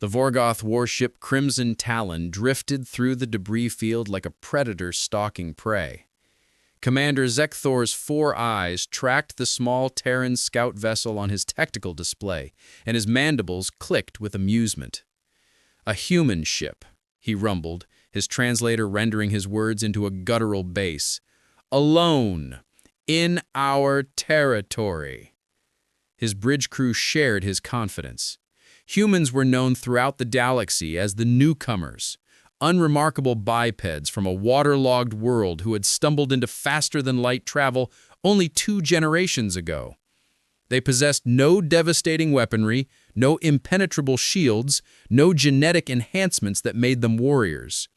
The Vorgoth warship Crimson Talon drifted through the debris field like a predator stalking prey. Commander Zekthor's 4 eyes tracked the small Terran scout vessel on his technical display, and his mandibles clicked with amusement. "A human ship," he rumbled, his translator rendering his words into a guttural bass. "Alone, in our territory." His bridge crew shared his confidence. Humans were known throughout the galaxy as the newcomers, unremarkable bipeds from a waterlogged world who had stumbled into faster-than-light travel only 2 generations ago. They possessed no devastating weaponry, no impenetrable shields, no genetic enhancements that made them warriors.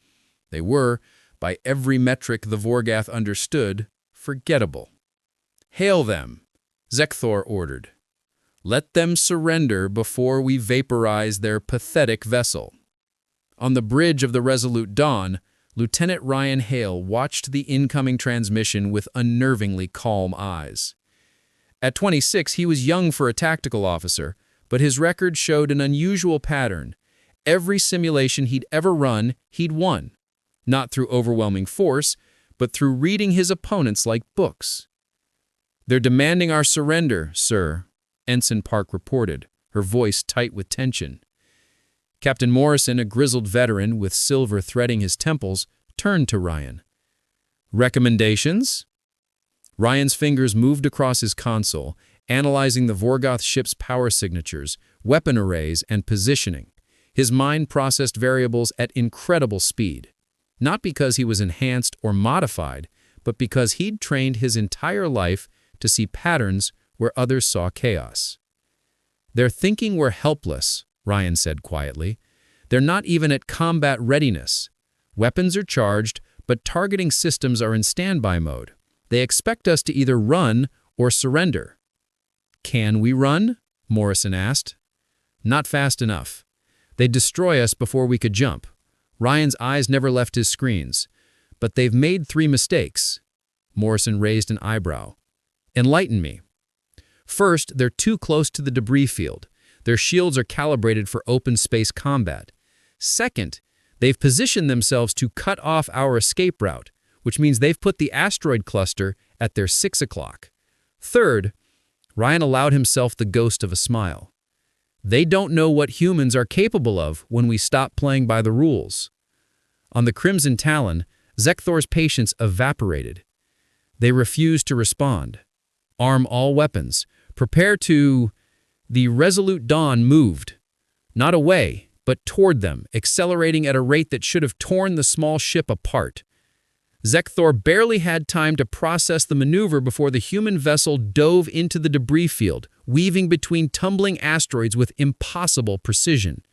They were, by every metric the Vorgoth understood, forgettable. "Hail them," Zekthor ordered. "Let them surrender before we vaporize their pathetic vessel." On the bridge of the Resolute Dawn, Lieutenant Ryan Hale watched the incoming transmission with unnervingly calm eyes. At 26, he was young for a tactical officer, but his record showed an unusual pattern. Every simulation he'd ever run, he'd won. Not through overwhelming force, but through reading his opponents like books. "They're demanding our surrender, sir," Ensign Park reported, her voice tight with tension. Captain Morrison, a grizzled veteran with silver threading his temples, turned to Ryan. "Recommendations?" Ryan's fingers moved across his console, analyzing the Vorgoth ship's power signatures, weapon arrays, and positioning. His mind processed variables at incredible speed. Not because he was enhanced or modified, but because he'd trained his entire life to see patterns where others saw chaos. "They're thinking we're helpless," Ryan said quietly. "They're not even at combat readiness. Weapons are charged, but targeting systems are in standby mode. They expect us to either run or surrender." "Can we run?" Morrison asked. "Not fast enough. They'd destroy us before we could jump." Ryan's eyes never left his screens. "But they've made 3 mistakes." Morrison raised an eyebrow. "Enlighten me." "First, they're too close to the debris field. Their shields are calibrated for open space combat. Second, they've positioned themselves to cut off our escape route, which means they've put the asteroid cluster at their 6 o'clock. Third, Ryan allowed himself the ghost of a smile. They don't know what humans are capable of when we stop playing by the rules. On the Crimson Talon, Zekthor's patience evaporated. They refused to respond. Arm all weapons. Prepare to... The Resolute Dawn moved. Not away, but toward them, accelerating at a rate that should have torn the small ship apart. Zekthor barely had time to process the maneuver before the human vessel dove into the debris field, weaving between tumbling asteroids with impossible precision.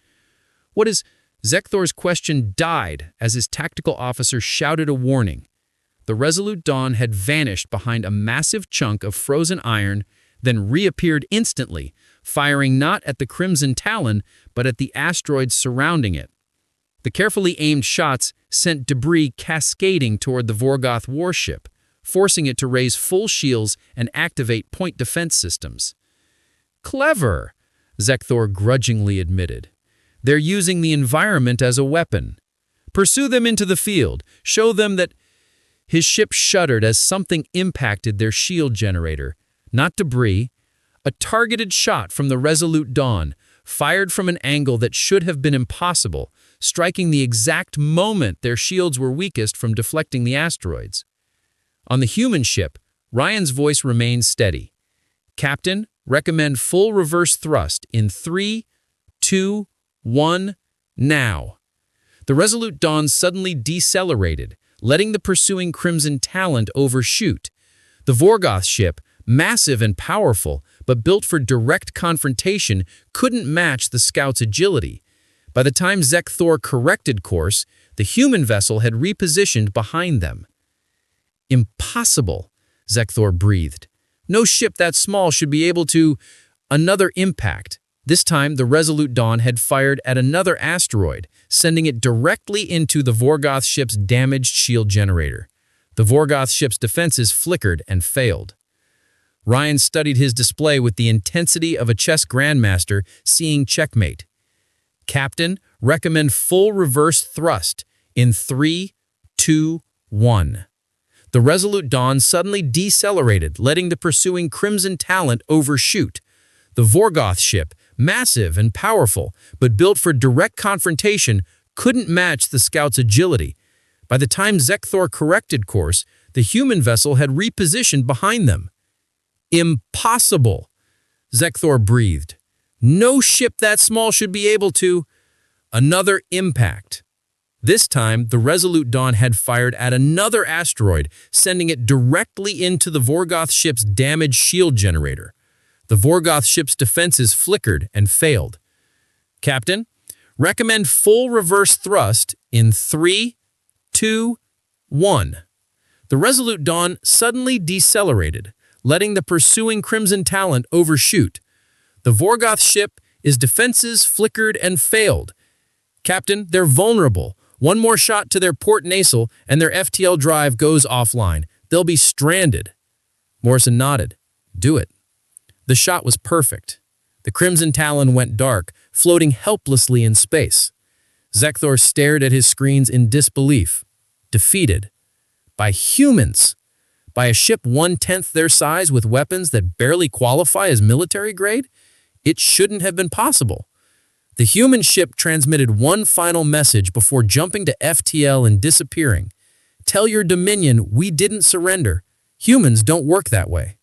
"What is..." Zekthor's question died as his tactical officer shouted a warning. The Resolute Dawn had vanished behind a massive chunk of frozen iron, then reappeared instantly, firing not at the Crimson Talon, but at the asteroids surrounding it. The carefully aimed shots sent debris cascading toward the Vorgoth warship, forcing it to raise full shields and activate point defense systems. "Clever," Zekthor grudgingly admitted. "They're using the environment as a weapon. Pursue them into the field. Show them that..." His ship shuddered as something impacted their shield generator. Not debris. A targeted shot from the Resolute Dawn, fired from an angle that should have been impossible, striking the exact moment their shields were weakest from deflecting the asteroids. On the human ship, Ryan's voice remained steady. "Captain, recommend full reverse thrust in 3, 2, 1, now." The Resolute Dawn suddenly decelerated, letting the pursuing Crimson Talon overshoot. The Vorgoth ship, massive and powerful, but built for direct confrontation, couldn't match the scout's agility. By the time Zekthor corrected course, the human vessel had repositioned behind them. "Impossible," Zekthor breathed. "No ship that small should be able to..." Another impact. This time, the Resolute Dawn had fired at another asteroid, sending it directly into the Vorgoth ship's damaged shield generator. The Vorgoth ship's defenses flickered and failed. Ryan studied his display with the intensity of a chess grandmaster seeing checkmate. Captain, recommend full reverse thrust in 3, 2, 1. The Resolute Dawn suddenly decelerated, letting the pursuing Crimson Talent overshoot. The Vorgoth ship, massive and powerful, but built for direct confrontation, couldn't match the scout's agility. By the time Zekthor corrected course, the human vessel had repositioned behind them. Impossible! Zekthor breathed. No ship that small should be able to. Another impact. This time, the Resolute Dawn had fired at another asteroid, sending it directly into the Vorgoth ship's damaged shield generator. The Vorgoth ship's defenses flickered and failed. Captain, recommend full reverse thrust in 3, 2, 1. The Resolute Dawn suddenly decelerated, letting the pursuing Crimson Talent overshoot. The Vorgoth ship, its defenses flickered and failed. Captain, they're vulnerable. One more shot to their port nasal and their FTL drive goes offline. They'll be stranded. Morrison nodded. Do it. The shot was perfect. The Crimson Talon went dark, floating helplessly in space. Zekthor stared at his screens in disbelief. Defeated. By humans. By a ship 1/10 their size with weapons that barely qualify as military grade? It shouldn't have been possible. The human ship transmitted one final message before jumping to FTL and disappearing. Tell your Dominion we didn't surrender. Humans don't work that way.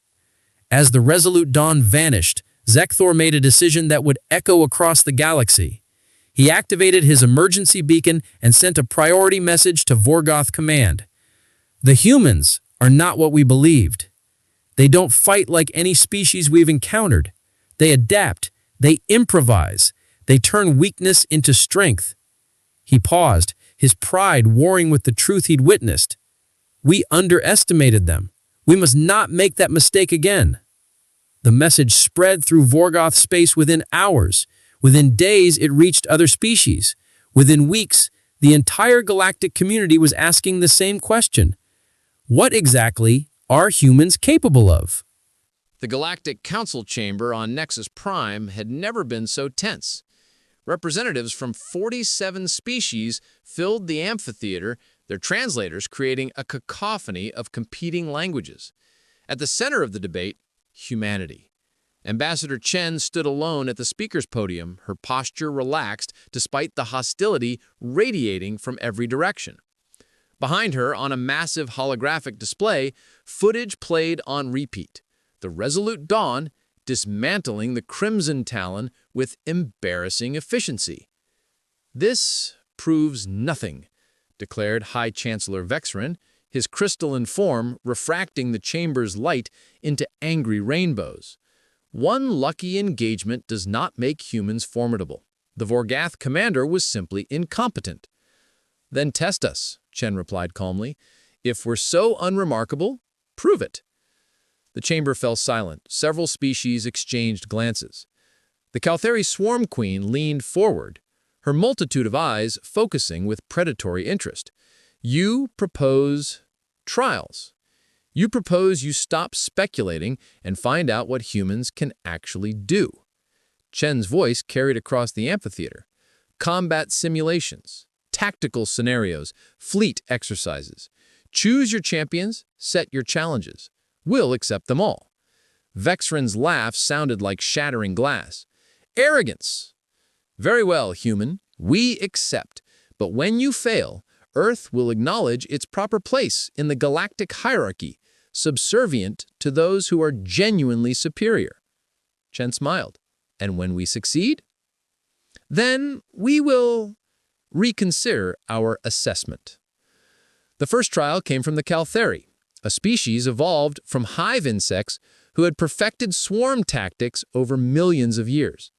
As the Resolute Dawn vanished, Zekthor made a decision that would echo across the galaxy. He activated his emergency beacon and sent a priority message to Vorgoth Command. The humans are not what we believed. They don't fight like any species we've encountered. They adapt. They improvise. They turn weakness into strength. He paused, his pride warring with the truth he'd witnessed. We underestimated them. We must not make that mistake again. The message spread through Vorgoth space within hours. Within days, it reached other species. Within weeks, the entire galactic community was asking the same question. What exactly are humans capable of? The Galactic Council chamber on Nexus Prime had never been so tense. Representatives from 47 species filled the amphitheater, their translators creating a cacophony of competing languages. At the center of the debate, humanity. Ambassador Chen stood alone at the speaker's podium, her posture relaxed despite the hostility radiating from every direction. Behind her, on a massive holographic display, footage played on repeat. The Resolute Dawn dismantling the Crimson Talon with embarrassing efficiency. This proves nothing, declared High Chancellor Vexrin, his crystalline form refracting the chamber's light into angry rainbows. One lucky engagement does not make humans formidable. The Vorgoth commander was simply incompetent. Then test us, Chen replied calmly. If we're so unremarkable, prove it. The chamber fell silent. Several species exchanged glances. The Caltheri Swarm Queen leaned forward, her multitude of eyes focusing with predatory interest. You propose trials. You propose you stop speculating and find out what humans can actually do. Chen's voice carried across the amphitheater. Combat simulations, tactical scenarios, fleet exercises. Choose your champions, set your challenges. We'll accept them all. Vexrin's laugh sounded like shattering glass. Arrogance! Very well, human. We accept. But when you fail, Earth will acknowledge its proper place in the galactic hierarchy, subservient to those who are genuinely superior. Chen smiled. And when we succeed? Then we will reconsider our assessment. The first trial came from the Caltheri, a species evolved from hive insects who had perfected swarm tactics over millions of years.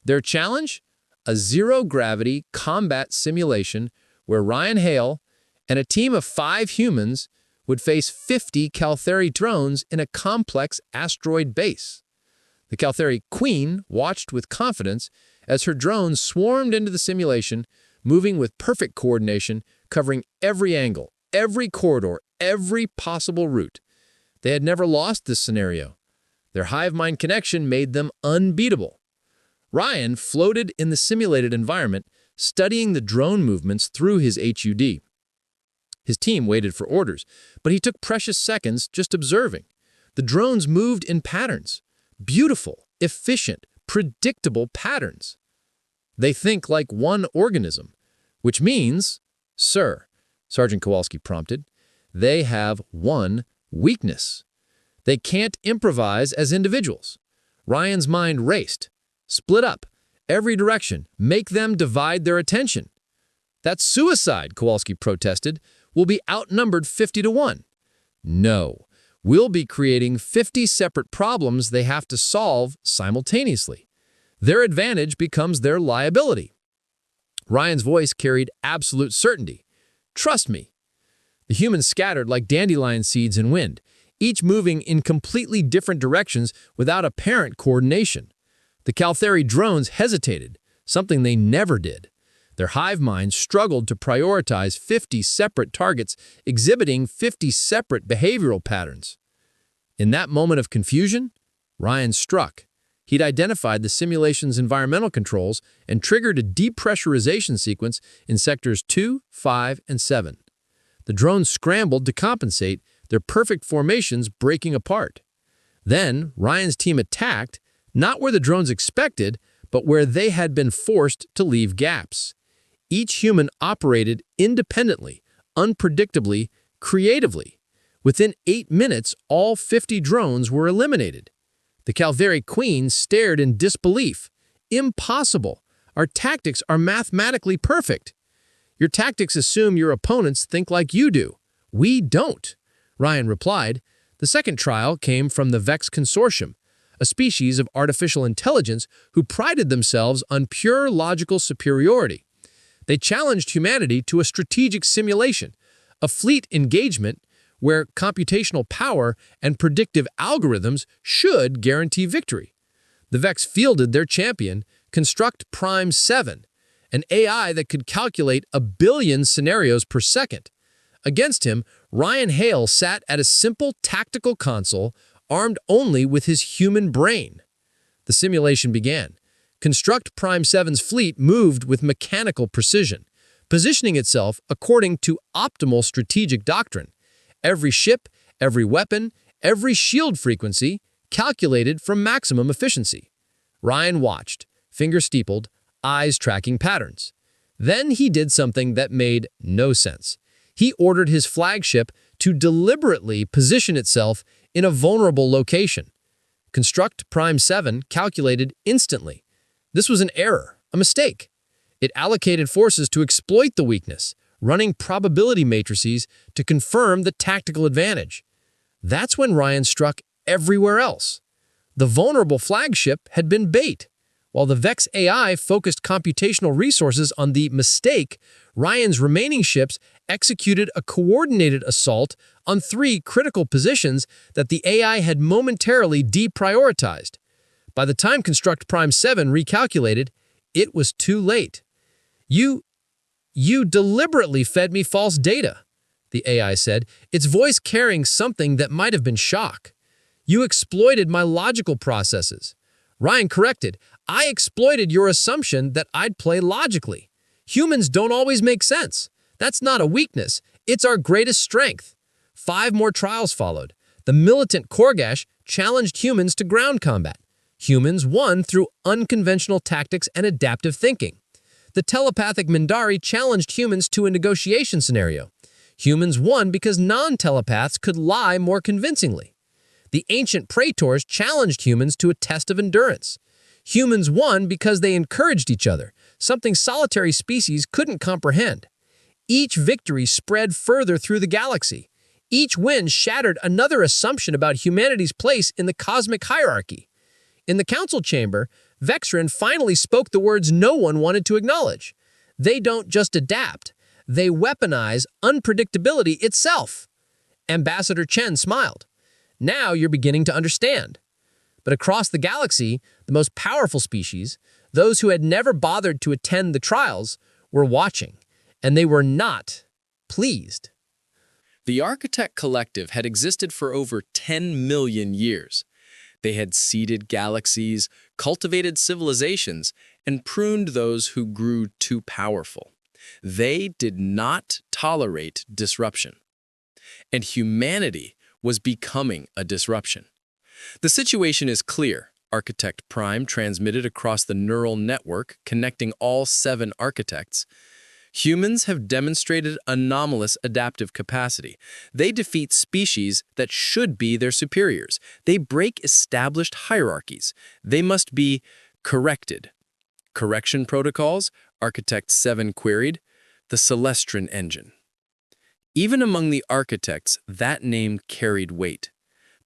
Their challenge? A zero-gravity combat simulation where Ryan Hale and a team of 5 humans would face 50 Caltheri drones in a complex asteroid base. The Caltheri Queen watched with confidence as her drones swarmed into the simulation, moving with perfect coordination, covering every angle, every corridor, every possible route. They had never lost this scenario. Their hive mind connection made them unbeatable. Ryan floated in the simulated environment, studying the drone movements through his HUD. His team waited for orders, but he took precious seconds just observing. The drones moved in patterns. Beautiful, efficient, predictable patterns. They think like one organism, which means, sir, Sergeant Kowalski prompted, they have one weakness. They can't improvise as individuals. Ryan's mind raced. Split up. Every direction. Make them divide their attention. That's suicide, Kowalski protested. We'll be outnumbered 50-1. No. We'll be creating 50 separate problems they have to solve simultaneously. Their advantage becomes their liability. Ryan's voice carried absolute certainty. Trust me. The humans scattered like dandelion seeds in wind, each moving in completely different directions without apparent coordination. The Caltheri drones hesitated, something they never did. Their hive minds struggled to prioritize 50 separate targets, exhibiting 50 separate behavioral patterns. In that moment of confusion, Ryan struck. He'd identified the simulation's environmental controls and triggered a depressurization sequence in sectors 2, 5, and 7. The drones scrambled to compensate, their perfect formations breaking apart. Then, Ryan's team attacked, not where the drones expected, but where they had been forced to leave gaps. Each human operated independently, unpredictably, creatively. Within 8 minutes, all 50 drones were eliminated. The Caltheri Queen stared in disbelief. Impossible. Our tactics are mathematically perfect. Your tactics assume your opponents think like you do. We don't, Ryan replied. The second trial came from the Vex Consortium, a species of artificial intelligence who prided themselves on pure logical superiority. They challenged humanity to a strategic simulation, a fleet engagement where computational power and predictive algorithms should guarantee victory. The Vex fielded their champion, Construct Prime 7, an AI that could calculate 1 billion scenarios per second. Against him, Ryan Hale sat at a simple tactical console, armed only with his human brain. The simulation began. Construct Prime 7's fleet moved with mechanical precision, positioning itself according to optimal strategic doctrine. Every ship, every weapon, every shield frequency calculated for maximum efficiency. Ryan watched, fingers steepled, eyes tracking patterns. Then he did something that made no sense. He ordered his flagship to deliberately position itself in a vulnerable location. Construct Prime 7 calculated instantly. This was an error, a mistake. It allocated forces to exploit the weakness, running probability matrices to confirm the tactical advantage. That's when Ryan struck everywhere else. The vulnerable flagship had been bait. While the Vex AI focused computational resources on the mistake, Ryan's remaining ships executed a coordinated assault on 3 critical positions that the AI had momentarily deprioritized. By the time Construct Prime 7 recalculated, it was too late. You deliberately fed me false data, the AI said, its voice carrying something that might have been shock. You exploited my logical processes. Ryan corrected, I exploited your assumption that I'd play logically. Humans don't always make sense. That's not a weakness. It's our greatest strength. 5 more trials followed. The militant Korgash challenged humans to ground combat. Humans won through unconventional tactics and adaptive thinking. The telepathic Mindari challenged humans to a negotiation scenario. Humans won because non-telepaths could lie more convincingly. The ancient praetors challenged humans to a test of endurance. Humans won because they encouraged each other, something solitary species couldn't comprehend. Each victory spread further through the galaxy. Each win shattered another assumption about humanity's place in the cosmic hierarchy. In the council chamber, Vexrin finally spoke the words no one wanted to acknowledge. They don't just adapt, they weaponize unpredictability itself. Ambassador Chen smiled. Now you're beginning to understand. But across the galaxy, the most powerful species, those who had never bothered to attend the trials, were watching, and they were not pleased. The Architect Collective had existed for over 10 million years. They had seeded galaxies, cultivated civilizations, and pruned those who grew too powerful. They did not tolerate disruption. And humanity was becoming a disruption. The situation is clear. Architect Prime transmitted across the neural network connecting all 7 architects. Humans have demonstrated anomalous adaptive capacity. They defeat species that should be their superiors. They break established hierarchies. They must be corrected. Correction protocols, Architect 7 queried, the Celestron engine. Even among the architects, that name carried weight.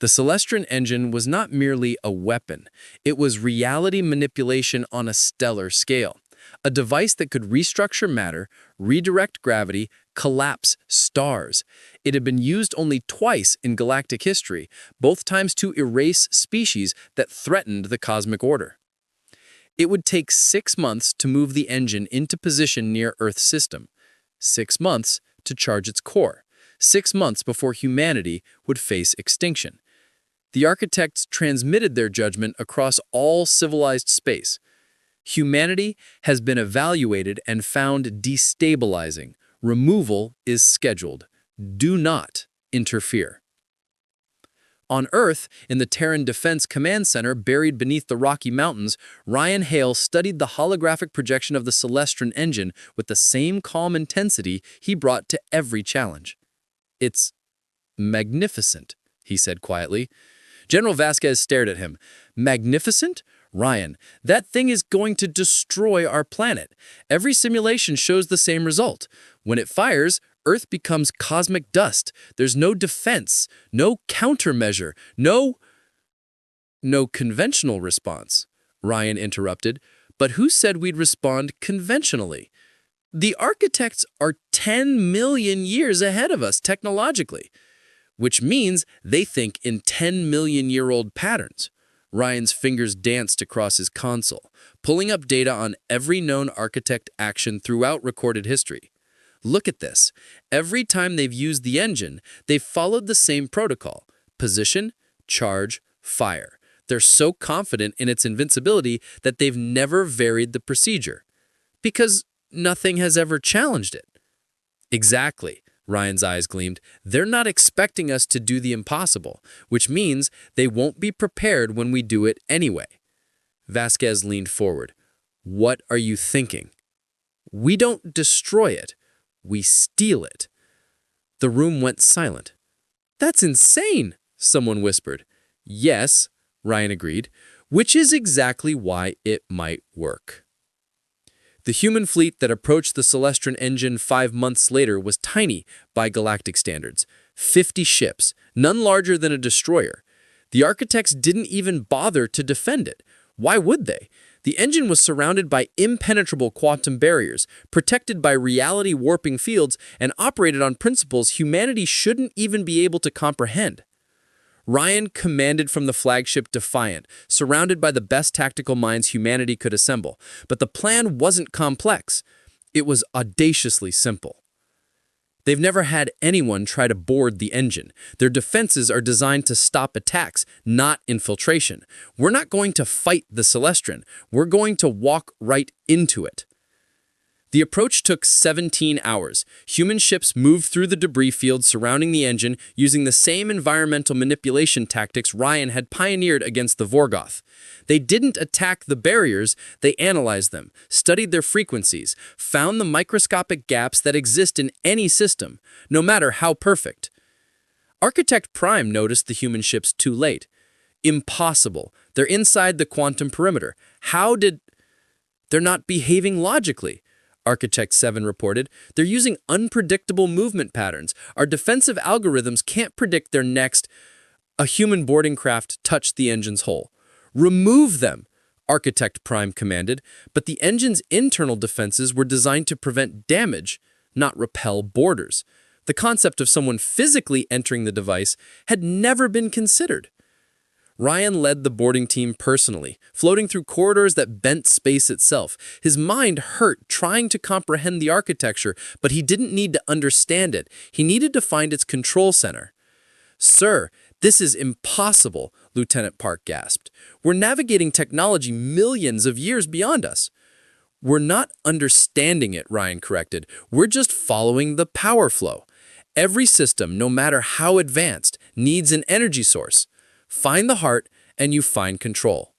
The Celestron engine was not merely a weapon. It was reality manipulation on a stellar scale. A device that could restructure matter, redirect gravity, collapse stars. It had been used only twice in galactic history, both times to erase species that threatened the cosmic order. It would take 6 months to move the engine into position near Earth's system, 6 months to charge its core, 6 months before humanity would face extinction. The architects transmitted their judgment across all civilized space. Humanity has been evaluated and found destabilizing. Removal is scheduled. Do not interfere. On Earth, in the Terran Defense Command Center buried beneath the Rocky Mountains, Ryan Hale studied the holographic projection of the Celestron engine with the same calm intensity he brought to every challenge. "It's magnificent," he said quietly. General Vasquez stared at him. "Magnificent? Ryan, that thing is going to destroy our planet. Every simulation shows the same result. When it fires, Earth becomes cosmic dust. There's no defense, no countermeasure, no conventional response." Ryan interrupted. "But who said we'd respond conventionally? The architects are 10 million years ahead of us technologically, which means they think in 10-million-year-old patterns." Ryan's fingers danced across his console, pulling up data on every known architect action throughout recorded history. "Look at this. Every time they've used the engine, they've followed the same protocol: position, charge, fire. They're so confident in its invincibility that they've never varied the procedure. Because nothing has ever challenged it." "Exactly." Ryan's eyes gleamed. "They're not expecting us to do the impossible, which means they won't be prepared when we do it anyway." Vasquez leaned forward. "What are you thinking?" "We don't destroy it. We steal it." The room went silent. "That's insane," someone whispered. "Yes," Ryan agreed, "which is exactly why it might work." The human fleet that approached the Celestron engine 5 months later was tiny by galactic standards. 50 ships, none larger than a destroyer. The architects didn't even bother to defend it. Why would they? The engine was surrounded by impenetrable quantum barriers, protected by reality-warping fields, and operated on principles humanity shouldn't even be able to comprehend. Ryan commanded from the flagship Defiant, surrounded by the best tactical minds humanity could assemble. But the plan wasn't complex. It was audaciously simple. They've never had anyone try to board the engine. Their defenses are designed to stop attacks, not infiltration. We're not going to fight the Celestron. We're going to walk right into it. The approach took 17 hours. Human ships moved through the debris field surrounding the engine using the same environmental manipulation tactics Ryan had pioneered against the Vorgoth. They didn't attack the barriers, they analyzed them, studied their frequencies, found the microscopic gaps that exist in any system, no matter how perfect. Architect Prime noticed the human ships too late. Impossible. They're inside the quantum perimeter. They're not behaving logically. Architect 7 reported. "They're using unpredictable movement patterns. Our defensive algorithms can't predict their next." A human boarding craft touched the engine's hull. "Remove them," Architect Prime commanded, but the engine's internal defenses were designed to prevent damage, not repel boarders. The concept of someone physically entering the device had never been considered. Ryan led the boarding team personally, floating through corridors that bent space itself. His mind hurt trying to comprehend the architecture, but he didn't need to understand it. He needed to find its control center. "Sir, this is impossible," Lieutenant Park gasped. "We're navigating technology millions of years beyond us." "We're not understanding it," Ryan corrected. "We're just following the power flow. Every system, no matter how advanced, needs an energy source. Find the heart, and you find control."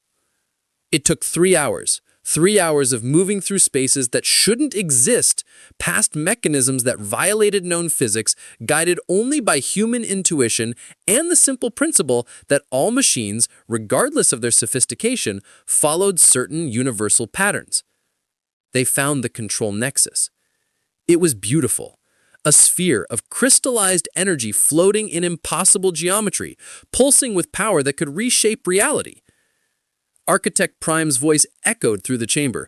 It took 3 hours. 3 hours of moving through spaces that shouldn't exist, past mechanisms that violated known physics, guided only by human intuition and the simple principle that all machines, regardless of their sophistication, followed certain universal patterns. They found the control nexus. It was beautiful. A sphere of crystallized energy floating in impossible geometry, pulsing with power that could reshape reality. Architect Prime's voice echoed through the chamber.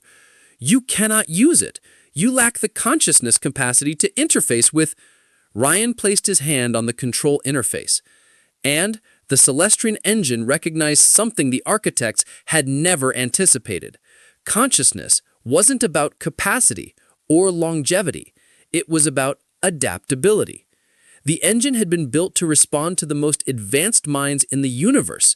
"You cannot use it. You lack the consciousness capacity to interface with—" Ryan placed his hand on the control interface, and the Celestian engine recognized something the architects had never anticipated. Consciousness wasn't about capacity or longevity. It was about adaptability. The engine had been built to respond to the most advanced minds in the universe.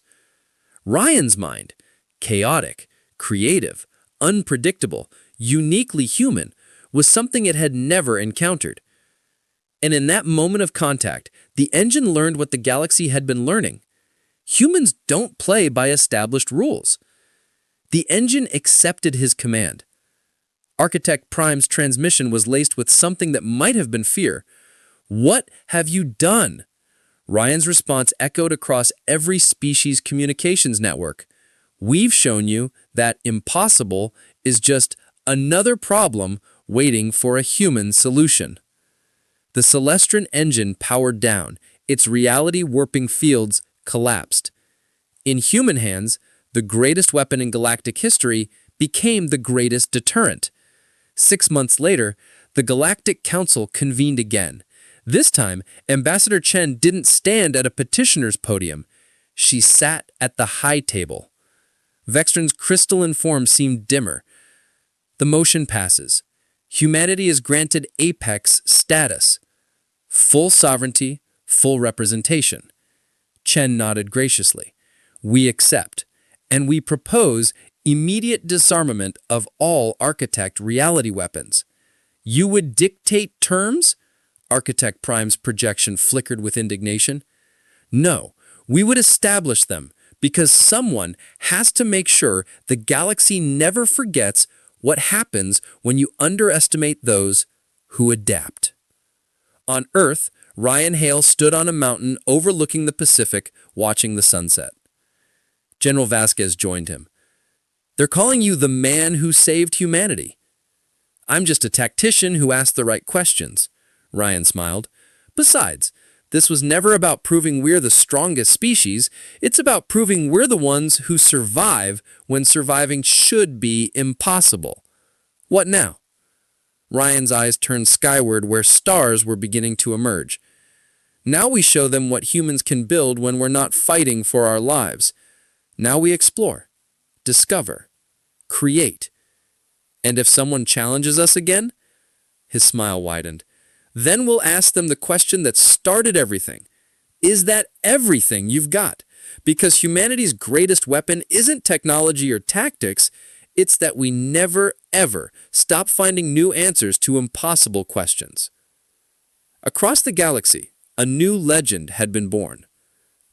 Ryan's mind, chaotic, creative, unpredictable, uniquely human, was something it had never encountered. And in that moment of contact, the engine learned what the galaxy had been learning. Humans don't play by established rules. The engine accepted his command. Architect Prime's transmission was laced with something that might have been fear. "What have you done?" Ryan's response echoed across every species communications network. "We've shown you that impossible is just another problem waiting for a human solution." The Celestian engine powered down. Its reality-warping fields collapsed. In human hands, the greatest weapon in galactic history became the greatest deterrent. 6 months later, the Galactic Council convened again. This time, Ambassador Chen didn't stand at a petitioner's podium. She sat at the high table. Vextron's crystalline form seemed dimmer. "The motion passes. Humanity is granted apex status. Full sovereignty, full representation." Chen nodded graciously. "We accept, and we propose immediate disarmament of all Architect reality weapons." "You would dictate terms?" Architect Prime's projection flickered with indignation. "No, we would establish them, because someone has to make sure the galaxy never forgets what happens when you underestimate those who adapt." On Earth, Ryan Hale stood on a mountain overlooking the Pacific, watching the sunset. General Vasquez joined him. "They're calling you the man who saved humanity." "I'm just a tactician who asked the right questions," Ryan smiled. "Besides, this was never about proving we're the strongest species. It's about proving we're the ones who survive when surviving should be impossible." "What now?" Ryan's eyes turned skyward where stars were beginning to emerge. "Now we show them what humans can build when we're not fighting for our lives. Now we explore, discover, create. And if someone challenges us again," his smile widened, "then we'll ask them the question that started everything. Is that everything you've got? Because humanity's greatest weapon isn't technology or tactics, it's that we never, ever stop finding new answers to impossible questions." Across the galaxy, a new legend had been born.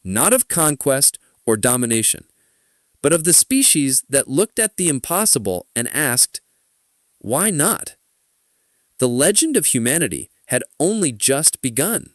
Not of conquest or domination, but of the species that looked at the impossible and asked, "Why not?" The legend of humanity had only just begun.